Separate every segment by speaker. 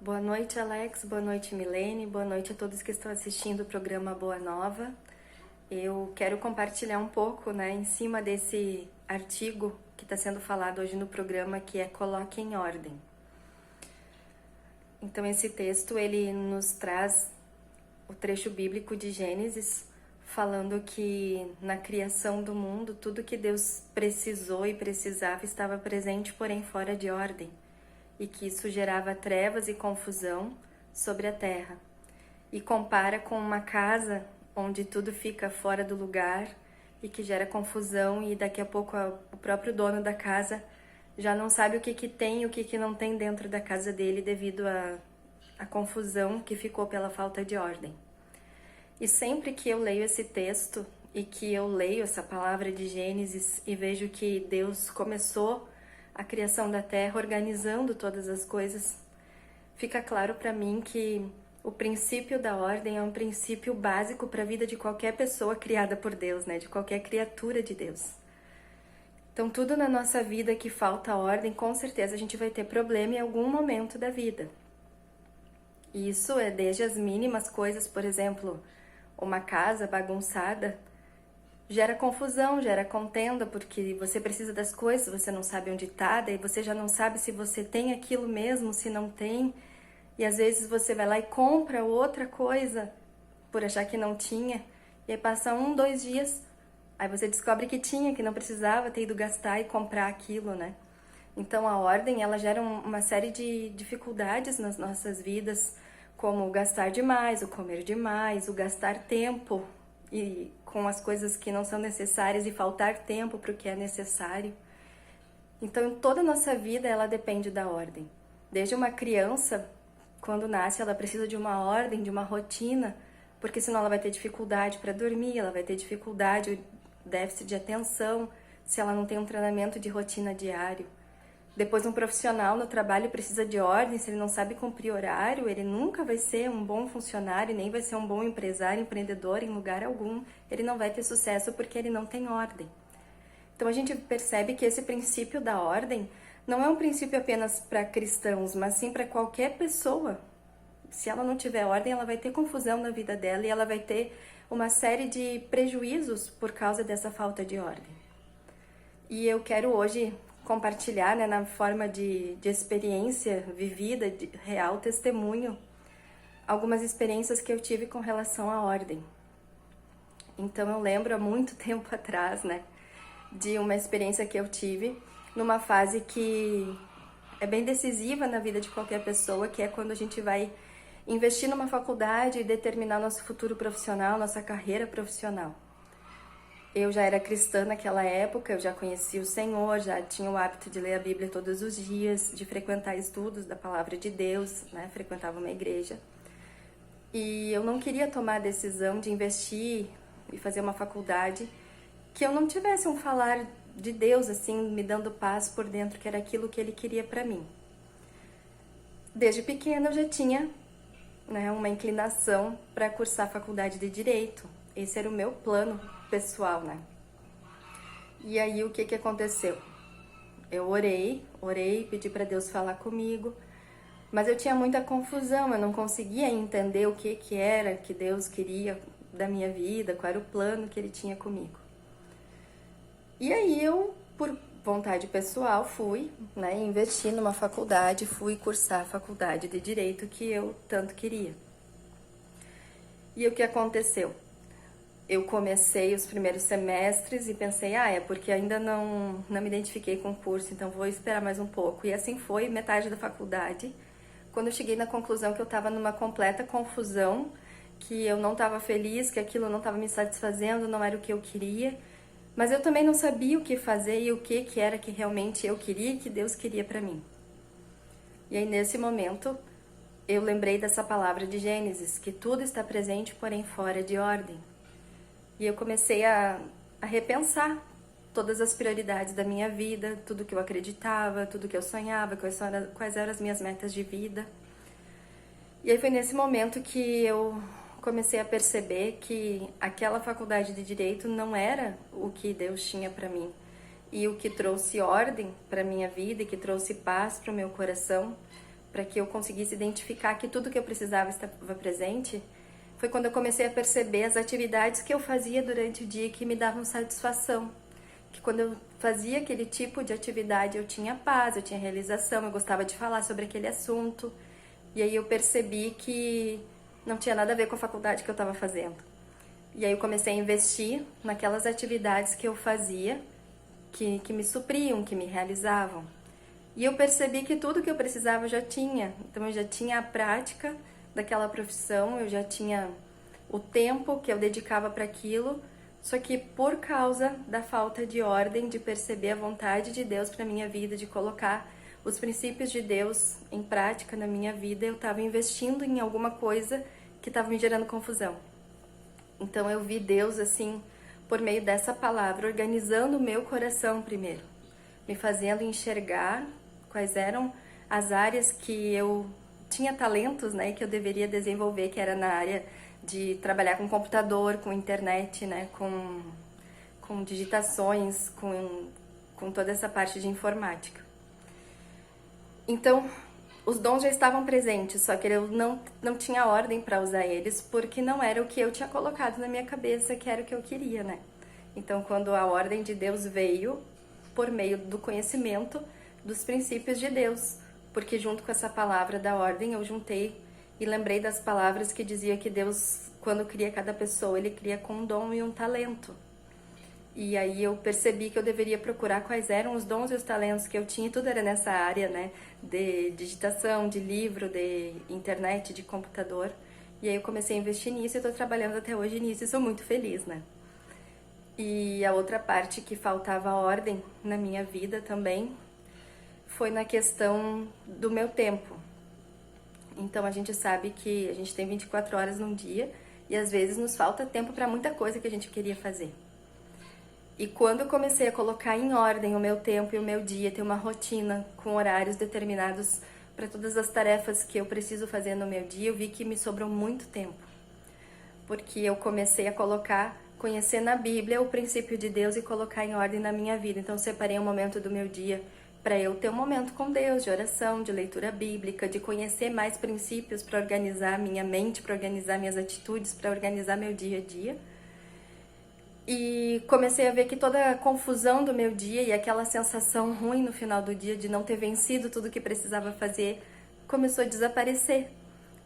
Speaker 1: Boa noite, Alex. Boa noite, Milene. Boa noite a todos que estão assistindo o programa Boa Nova. Eu quero compartilhar um pouco, em cima desse artigo que está sendo falado hoje no programa, que é Coloque em Ordem. Então, esse texto, ele nos traz o trecho bíblico de Gênesis, falando que na criação do mundo, tudo que Deus precisou e precisava estava presente, porém fora de ordem, e que isso gerava trevas e confusão sobre a terra. E compara com uma casa onde tudo fica fora do lugar e que gera confusão, e daqui a pouco o próprio dono da casa já não sabe o que tem e o que não tem dentro da casa dele devido à confusão que ficou pela falta de ordem. E sempre que eu leio esse texto e que eu leio essa palavra de Gênesis e vejo que Deus começou a criação da terra organizando todas as coisas, fica claro para mim que o princípio da ordem é um princípio básico para a vida de qualquer pessoa criada por Deus, de qualquer criatura de Deus. Então, tudo na nossa vida que falta ordem, com certeza a gente vai ter problema em algum momento da vida. E isso é desde as mínimas coisas, por exemplo, uma casa bagunçada gera confusão, gera contenda, porque você precisa das coisas, você não sabe onde está, daí você já não sabe se você tem aquilo mesmo, se não tem, e às vezes você vai lá e compra outra coisa por achar que não tinha, e aí passa 1, 2 dias, aí você descobre que tinha, que não precisava ter ido gastar e comprar aquilo, Então a ordem, ela gera uma série de dificuldades nas nossas vidas, como o gastar demais, o comer demais, o gastar tempo e com as coisas que não são necessárias e faltar tempo para o que é necessário. Então toda a nossa vida, ela depende da ordem. Desde uma criança, quando nasce, ela precisa de uma ordem, de uma rotina, porque senão ela vai ter dificuldade para dormir, ela vai ter dificuldade, déficit de atenção, se ela não tem um treinamento de rotina diário. Depois, um profissional no trabalho precisa de ordem, se ele não sabe cumprir horário, ele nunca vai ser um bom funcionário, nem vai ser um bom empresário, empreendedor em lugar algum, ele não vai ter sucesso porque ele não tem ordem. Então a gente percebe que esse princípio da ordem não é um princípio apenas para cristãos, mas sim para qualquer pessoa. Se ela não tiver ordem, ela vai ter confusão na vida dela e ela vai ter uma série de prejuízos por causa dessa falta de ordem. E eu quero hoje compartilhar, na forma de experiência vivida, de real testemunho, algumas experiências que eu tive com relação à ordem. Então eu lembro há muito tempo atrás, de uma experiência que eu tive numa fase que é bem decisiva na vida de qualquer pessoa, que é quando a gente vai investir numa faculdade e determinar nosso futuro profissional, nossa carreira profissional. Eu já era cristã naquela época, eu já conhecia o Senhor, já tinha o hábito de ler a Bíblia todos os dias, de frequentar estudos da Palavra de Deus, frequentava uma igreja. E eu não queria tomar a decisão de investir e fazer uma faculdade que eu não tivesse um falar de Deus, assim, me dando paz por dentro, que era aquilo que Ele queria para mim. Desde pequena eu já tinha uma inclinação para cursar a faculdade de Direito. Esse era o meu plano pessoal, E aí o que aconteceu? Eu orei, pedi para Deus falar comigo, mas eu tinha muita confusão, eu não conseguia entender o que era que Deus queria da minha vida, qual era o plano que Ele tinha comigo. E aí eu, por vontade pessoal, fui, investi numa faculdade, fui cursar a faculdade de Direito que eu tanto queria. E o que aconteceu? Eu comecei os primeiros semestres e pensei, é porque ainda não me identifiquei com o curso, então vou esperar mais um pouco. E assim foi, metade da faculdade, quando eu cheguei na conclusão que eu estava numa completa confusão, que eu não estava feliz, que aquilo não estava me satisfazendo, não era o que eu queria, mas eu também não sabia o que fazer e o que era que realmente eu queria e que Deus queria para mim. E aí nesse momento eu lembrei dessa palavra de Gênesis, que tudo está presente, porém fora de ordem. E eu comecei a repensar todas as prioridades da minha vida, tudo que eu acreditava, tudo que eu sonhava, quais eram as minhas metas de vida. E aí foi nesse momento que eu comecei a perceber que aquela faculdade de Direito não era o que Deus tinha para mim. E o que trouxe ordem para minha vida e que trouxe paz para o meu coração para que eu conseguisse identificar que tudo que eu precisava estava presente, foi quando eu comecei a perceber as atividades que eu fazia durante o dia que me davam satisfação. Que quando eu fazia aquele tipo de atividade eu tinha paz, eu tinha realização, eu gostava de falar sobre aquele assunto. E aí eu percebi que não tinha nada a ver com a faculdade que eu estava fazendo. E aí eu comecei a investir naquelas atividades que eu fazia, que me supriam, que me realizavam. E eu percebi que tudo que eu precisava eu já tinha. Então eu já tinha a prática daquela profissão, eu já tinha o tempo que eu dedicava para aquilo, só que por causa da falta de ordem, de perceber a vontade de Deus para minha vida, de colocar os princípios de Deus em prática na minha vida, eu estava investindo em alguma coisa que estava me gerando confusão. Então eu vi Deus assim, por meio dessa palavra, organizando o meu coração primeiro, me fazendo enxergar quais eram as áreas que eu tinha talentos, né, que eu deveria desenvolver, que era na área de trabalhar com computador, com internet, né, com digitações, com toda essa parte de informática. Então, os dons já estavam presentes, só que eu não tinha ordem para usar eles, porque não era o que eu tinha colocado na minha cabeça, que era o que eu queria, né? Então, quando a ordem de Deus veio, por meio do conhecimento dos princípios de Deus, porque junto com essa palavra da ordem, eu juntei e lembrei das palavras que dizia que Deus, quando cria cada pessoa, Ele cria com um dom e um talento. E aí eu percebi que eu deveria procurar quais eram os dons e os talentos que eu tinha, e tudo era nessa área, né, de digitação, de livro, de internet, de computador. E aí eu comecei a investir nisso e estou trabalhando até hoje nisso e sou muito feliz, né. E a outra parte que faltava ordem na minha vida também foi na questão do meu tempo. Então a gente sabe que a gente tem 24 horas num dia e às vezes nos falta tempo para muita coisa que a gente queria fazer. E quando eu comecei a colocar em ordem o meu tempo e o meu dia, ter uma rotina com horários determinados para todas as tarefas que eu preciso fazer no meu dia, eu vi que me sobrou muito tempo. Porque eu comecei a conhecer na Bíblia o princípio de Deus e colocar em ordem na minha vida. Então eu separei um momento do meu dia para eu ter um momento com Deus, de oração, de leitura bíblica, de conhecer mais princípios para organizar minha mente, para organizar minhas atitudes, para organizar meu dia a dia. E comecei a ver que toda a confusão do meu dia e aquela sensação ruim no final do dia de não ter vencido tudo que precisava fazer começou a desaparecer,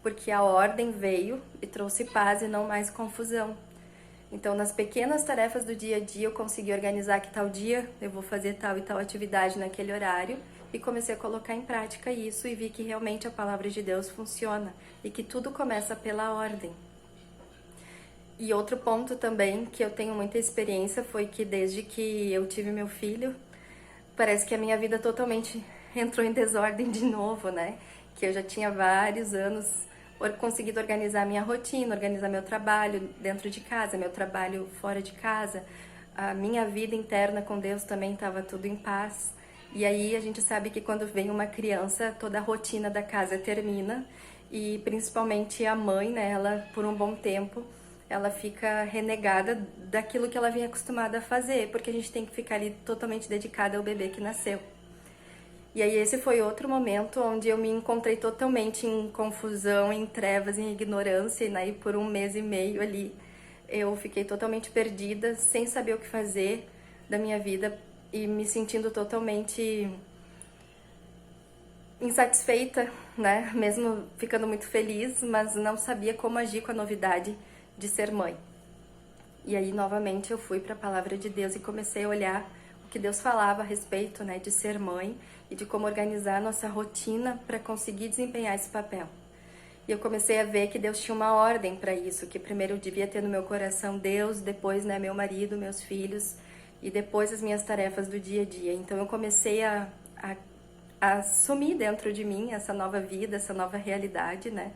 Speaker 1: porque a ordem veio e trouxe paz e não mais confusão. Então, nas pequenas tarefas do dia a dia, eu consegui organizar que tal dia eu vou fazer tal e tal atividade naquele horário e comecei a colocar em prática isso e vi que realmente a palavra de Deus funciona e que tudo começa pela ordem. E outro ponto também que eu tenho muita experiência foi que desde que eu tive meu filho, parece que a minha vida totalmente entrou em desordem de novo, né? Que eu já tinha vários anos conseguido organizar minha rotina, organizar meu trabalho dentro de casa, meu trabalho fora de casa, a minha vida interna com Deus também estava tudo em paz. E aí a gente sabe que quando vem uma criança, toda a rotina da casa termina e principalmente a mãe, né, ela por um bom tempo, ela fica renegada daquilo que ela vinha acostumada a fazer, porque a gente tem que ficar ali totalmente dedicada ao bebê que nasceu. E aí esse foi outro momento onde eu me encontrei totalmente em confusão, em trevas, em ignorância, né? E por um mês e meio ali eu fiquei totalmente perdida, sem saber o que fazer da minha vida e me sentindo totalmente insatisfeita, né? Mesmo ficando muito feliz, mas não sabia como agir com a novidade de ser mãe. E aí novamente eu fui para a palavra de Deus e comecei a olhar o que Deus falava a respeito, né, de ser mãe e de como organizar a nossa rotina para conseguir desempenhar esse papel. E eu comecei a ver que Deus tinha uma ordem para isso, que primeiro eu devia ter no meu coração Deus, depois, né, meu marido, meus filhos e depois as minhas tarefas do dia a dia. Então eu comecei a assumir dentro de mim essa nova vida, essa nova realidade, né?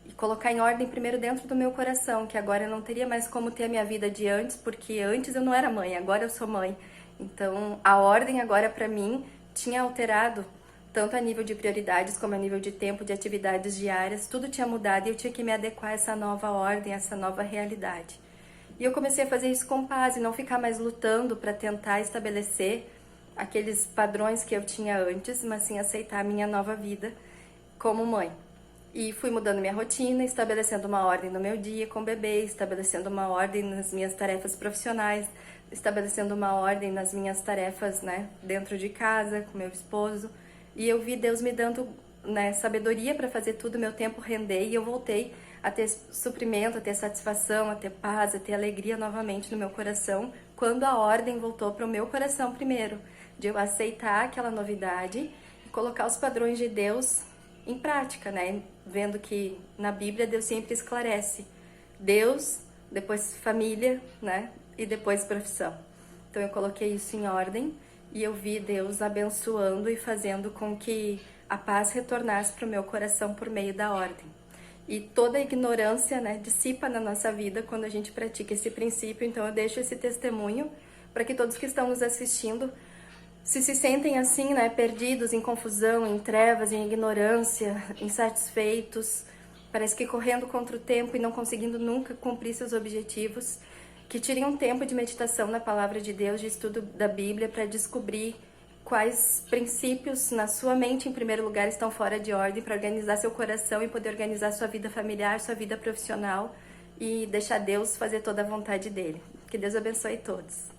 Speaker 1: E colocar em ordem primeiro dentro do meu coração, que agora eu não teria mais como ter a minha vida de antes, porque antes eu não era mãe, agora eu sou mãe. Então a ordem agora para mim tinha alterado, tanto a nível de prioridades como a nível de tempo, de atividades diárias, tudo tinha mudado e eu tinha que me adequar a essa nova ordem, a essa nova realidade. E eu comecei a fazer isso com paz e não ficar mais lutando para tentar estabelecer aqueles padrões que eu tinha antes, mas sim aceitar a minha nova vida como mãe. E fui mudando minha rotina, estabelecendo uma ordem no meu dia com o bebê, estabelecendo uma ordem nas minhas tarefas profissionais, estabelecendo uma ordem nas minhas tarefas, né, dentro de casa, com meu esposo. E eu vi Deus me dando, né, sabedoria para fazer tudo, meu tempo render, e eu voltei a ter suprimento, a ter satisfação, a ter paz, a ter alegria novamente no meu coração, quando a ordem voltou para o meu coração primeiro, de eu aceitar aquela novidade e colocar os padrões de Deus em prática, né? Vendo que na Bíblia Deus sempre esclarece Deus, depois família, né? E depois profissão. Então eu coloquei isso em ordem e eu vi Deus abençoando e fazendo com que a paz retornasse para o meu coração por meio da ordem. E toda a ignorância, né, dissipa na nossa vida quando a gente pratica esse princípio. Então eu deixo esse testemunho para que todos que estão nos assistindo, se sentem assim, né, perdidos, em confusão, em trevas, em ignorância, insatisfeitos, parece que correndo contra o tempo e não conseguindo nunca cumprir seus objetivos, que tirem um tempo de meditação na palavra de Deus, de estudo da Bíblia, para descobrir quais princípios na sua mente, em primeiro lugar, estão fora de ordem, para organizar seu coração e poder organizar sua vida familiar, sua vida profissional e deixar Deus fazer toda a vontade dele. Que Deus abençoe todos.